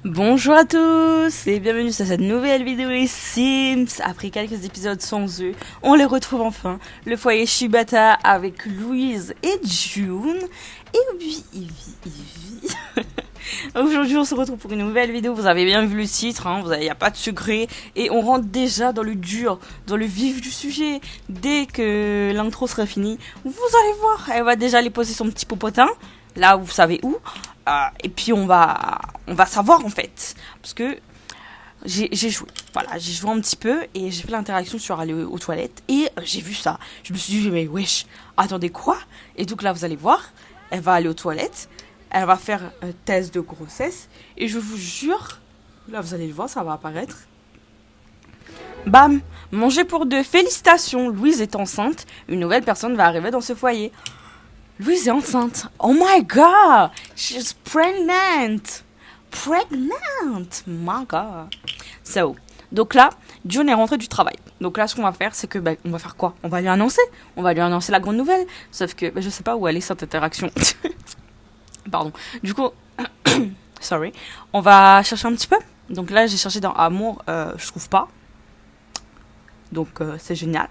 Bonjour à tous et bienvenue sur cette nouvelle vidéo les Sims. Après quelques épisodes sans eux, on les retrouve enfin. Le foyer Shibata avec Louise et June. Et oui, Aujourd'hui on se retrouve pour une nouvelle vidéo. Vous avez bien vu le titre, hein, il n'y a pas de secret. Et on rentre déjà dans le dur, dans le vif du sujet. Dès que l'intro sera finie, vous allez voir, elle va déjà aller poser son petit popotin. Là, vous savez où. Et puis on va savoir en fait, parce que j'ai joué, voilà, j'ai joué un petit peu et j'ai fait l'interaction sur aller aux toilettes et j'ai vu ça. Je me suis dit mais wesh, attendez quoi? Et donc là vous allez voir, elle va aller aux toilettes, elle va faire un test de grossesse et je vous jure, là vous allez le voir, ça va apparaître. Bam, manger pour deux, félicitations, Louise est enceinte, une nouvelle personne va arriver dans ce foyer. Louise est enceinte. Oh my god! She's pregnant! Pregnant! My god! So, donc là, June est rentrée du travail. Donc là, ce qu'on va faire, c'est que, on va faire quoi? On va lui annoncer. On va lui annoncer la grande nouvelle. Sauf que, je sais pas où elle est cette interaction. Pardon. Du coup, sorry. On va chercher un petit peu. Donc là, j'ai cherché dans Amour, je trouve pas. Donc, c'est génial.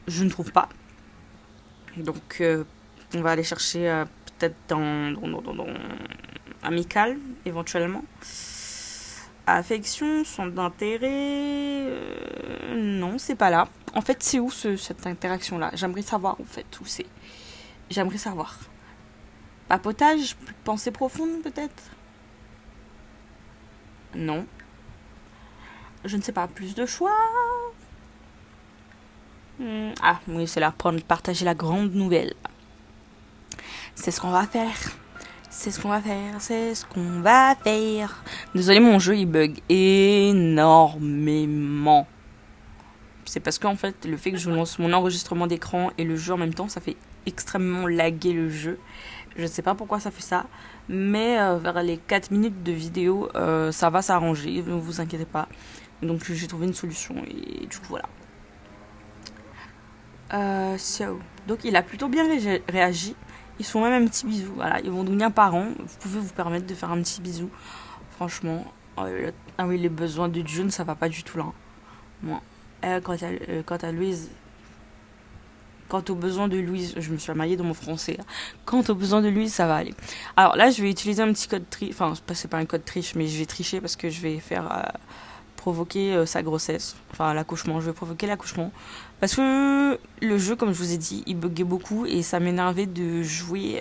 Je ne trouve pas. Donc, on va aller chercher peut-être dans Amical, éventuellement. Affection, centre d'intérêt... non, c'est pas là. En fait, c'est où cette interaction-là? J'aimerais savoir, en fait, où c'est. J'aimerais savoir. Papotage? Pensée profonde, peut-être? Non. Je ne sais pas. Plus de choix? Ah, oui, c'est là, partager la grande nouvelle. C'est ce qu'on va faire. C'est ce qu'on va faire. C'est ce qu'on va faire. Désolé, mon jeu, il bug énormément. C'est parce qu'en fait, le fait que je lance mon enregistrement d'écran et le jeu en même temps, ça fait extrêmement laguer le jeu. Je ne sais pas pourquoi ça fait ça. Mais vers les 4 minutes de vidéo, ça va s'arranger. Ne vous inquiétez pas. Donc, j'ai trouvé une solution. Et du coup, voilà. Donc, il a plutôt bien réagi. Ils font même un petit bisou, voilà, ils vont devenir parents. Vous pouvez vous permettre de faire un petit bisou. Franchement, ah oui, les besoins de June, ça va pas du tout là. Moi, quant à Louise, quant aux besoins de Louise, je me suis amaillée dans mon français. Là. Quant aux besoins de Louise, ça va aller. Alors là, je vais utiliser un petit code triche. Enfin, c'est pas un code triche, mais je vais tricher parce que je vais faire provoquer sa grossesse. Enfin, l'accouchement. Je vais provoquer l'accouchement. Parce que le jeu, comme je vous ai dit, il buguait beaucoup et ça m'énervait de jouer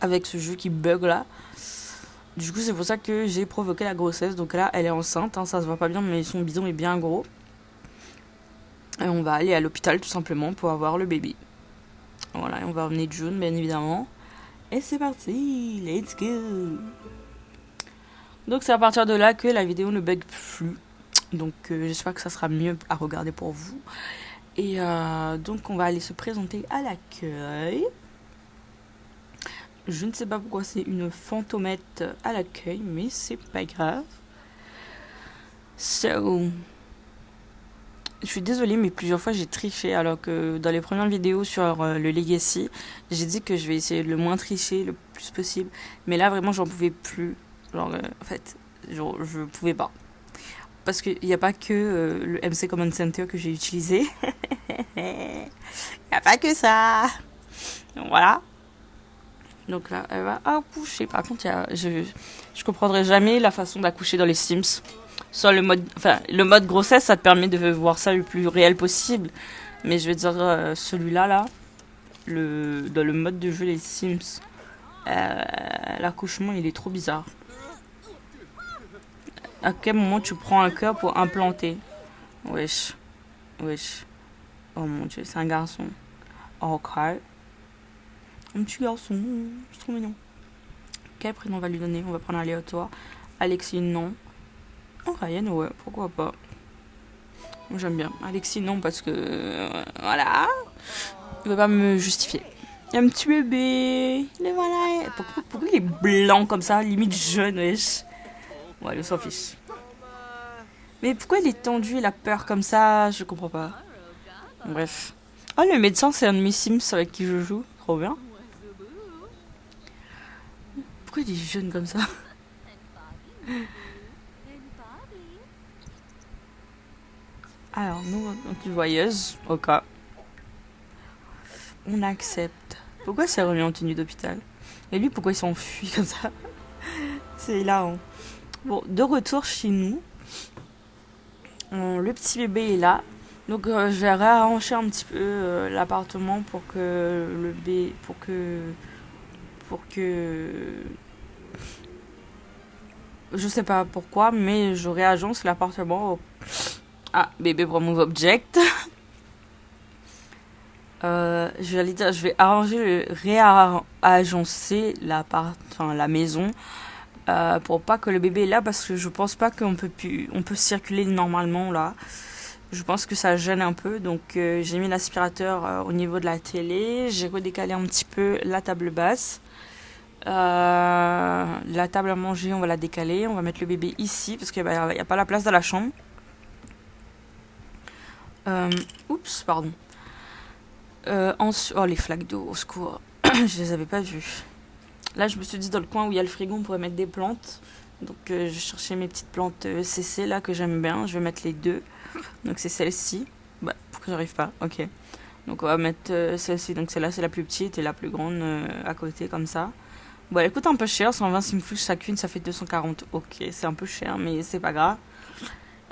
avec ce jeu qui bug là. Du coup, c'est pour ça que j'ai provoqué la grossesse. Donc là, elle est enceinte, hein, ça se voit pas bien, mais son bidon est bien gros. Et on va aller à l'hôpital tout simplement pour avoir le bébé. Voilà, et on va emmener June, bien évidemment. Et c'est parti, let's go! Donc c'est à partir de là que la vidéo ne bug plus. Donc j'espère que ça sera mieux à regarder pour vous. Et donc on va aller se présenter à l'accueil. Je ne sais pas pourquoi c'est une fantomette à l'accueil, mais c'est pas grave. So, je suis désolée, mais plusieurs fois j'ai triché, alors que dans les premières vidéos sur le Legacy, j'ai dit que je vais essayer de le moins tricher le plus possible. Mais là vraiment j'en pouvais plus. Genre en fait, je pouvais pas. Parce qu'il n'y a pas que le MC Command Center que j'ai utilisé. Il n'y a pas que ça. Donc voilà. Donc là, elle va accoucher. Par contre, je comprendrai jamais la façon d'accoucher dans les Sims. Soit le mode grossesse, ça te permet de voir ça le plus réel possible. Mais je vais dire, celui-là, dans le mode de jeu les Sims, l'accouchement, il est trop bizarre. À quel moment tu prends un cœur pour implanter? Wesh. Oh mon dieu, c'est un garçon. Ok. Un petit garçon, c'est trop mignon. Quel prénom on va lui donner? On va prendre un aléatoire. Alexis, non. Oh, Ryan, ouais, pourquoi pas. J'aime bien. Alexis, non, parce que... voilà. Il va pas me justifier. Il y a un petit bébé. Le voilà. Pourquoi il est blanc comme ça? Limite jeune, wesh. Ouais, il s'en fiche. Mais pourquoi il est tendu, il a peur comme ça? Je comprends pas. Bref. Oh, le médecin, c'est un de mes Sims avec qui je joue. Trop bien. Pourquoi il est jaune comme ça? Alors, nous, donc une voyeuse, au cas. On accepte. Pourquoi c'est remis en tenue d'hôpital? Et lui, pourquoi il s'enfuit comme ça? C'est hilarant. Bon, de retour chez nous. Le petit bébé est là. Donc je vais réarranger un petit peu l'appartement pour que le bébé... Pour que... Je sais pas pourquoi, mais je réagence l'appartement. Ah, bébé remove object. J'allais dire, je vais réagencer la maison pour pas que le bébé est là parce que je pense pas on peut circuler normalement là. Je pense que ça gêne un peu, donc j'ai mis l'aspirateur au niveau de la télé, j'ai redécalé un petit peu la table basse. La table à manger, on va la décaler, on va mettre le bébé ici parce qu'il n'y a pas la place dans la chambre. Oups, pardon. Oh, les flaques d'eau, au secours. Je les avais pas vues. Là, je me suis dit, dans le coin où il y a le frigo, on pourrait mettre des plantes. Donc, je cherchais mes petites plantes CC là que j'aime bien. Je vais mettre les deux. Donc, c'est celle-ci. Bah, pourquoi j'arrive pas? Ok. Donc, on va mettre celle-ci. Donc, celle-là, c'est la plus petite et la plus grande à côté, comme ça. Bon, elle coûte un peu cher. 120 simfouches chacune, ça fait 240. Ok, c'est un peu cher, mais c'est pas grave.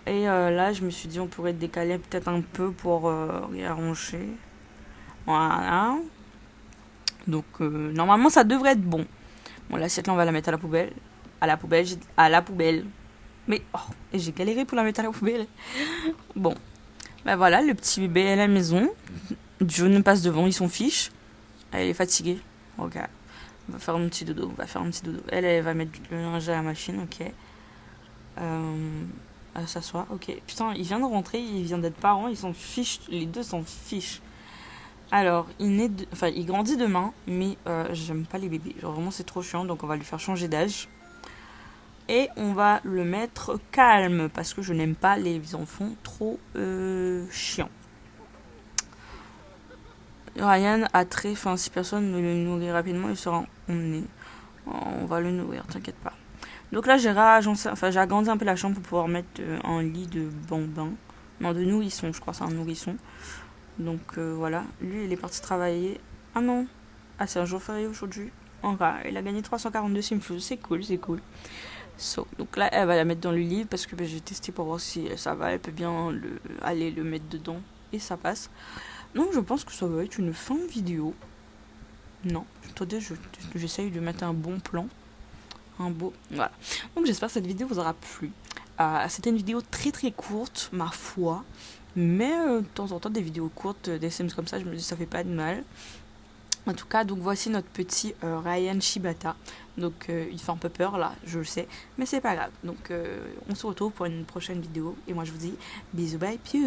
Et là, je me suis dit, on pourrait décaler peut-être un peu pour réarranger. Voilà. Donc, normalement, ça devrait être bon. Bon, l'assiette, là, on va la mettre à la poubelle. À la poubelle. Mais, oh, j'ai galéré pour la mettre à la poubelle. Bon. Ben voilà, le petit bébé est à la maison. John passe devant, il s'en fiche. Elle est fatiguée. Ok. On va faire un petit dodo. Elle va mettre le linge à la machine, ok. Elle s'assoit, ok. Putain, il vient de rentrer, il vient d'être parent, ils s'en fichent. Les deux s'en fichent. Alors, il grandit demain, mais j'aime pas les bébés. Genre, vraiment, c'est trop chiant, donc on va lui faire changer d'âge. Et on va le mettre calme, parce que je n'aime pas les enfants trop chiants. Ryan a très faim. Si personne ne le nourrit rapidement, il sera emmené. On va le nourrir, t'inquiète pas. Donc là, j'ai agrandi un peu la chambre pour pouvoir mettre un lit de bambin. Non, de nourrisson, je crois, c'est un nourrisson. Donc voilà, lui il est parti travailler. Ah non, ah c'est un jour férié aujourd'hui. Il a gagné 342 simfous, c'est cool. Donc là elle va la mettre dans le lit parce que j'ai testé pour voir si ça va. Elle peut bien aller le mettre dedans et ça passe. Donc je pense que ça va être une fin de vidéo. Non, attendez, j'essaye de mettre un bon plan. Voilà. Donc j'espère que cette vidéo vous aura plu. C'était une vidéo très très courte, ma foi. Mais de temps en temps, des vidéos courtes, des Sims comme ça, je me dis ça fait pas de mal. En tout cas, donc voici notre petit Ryan Shibata. Donc il fait un peu peur là, je le sais, mais c'est pas grave. Donc on se retrouve pour une prochaine vidéo. Et moi je vous dis bisous, bye, piouc.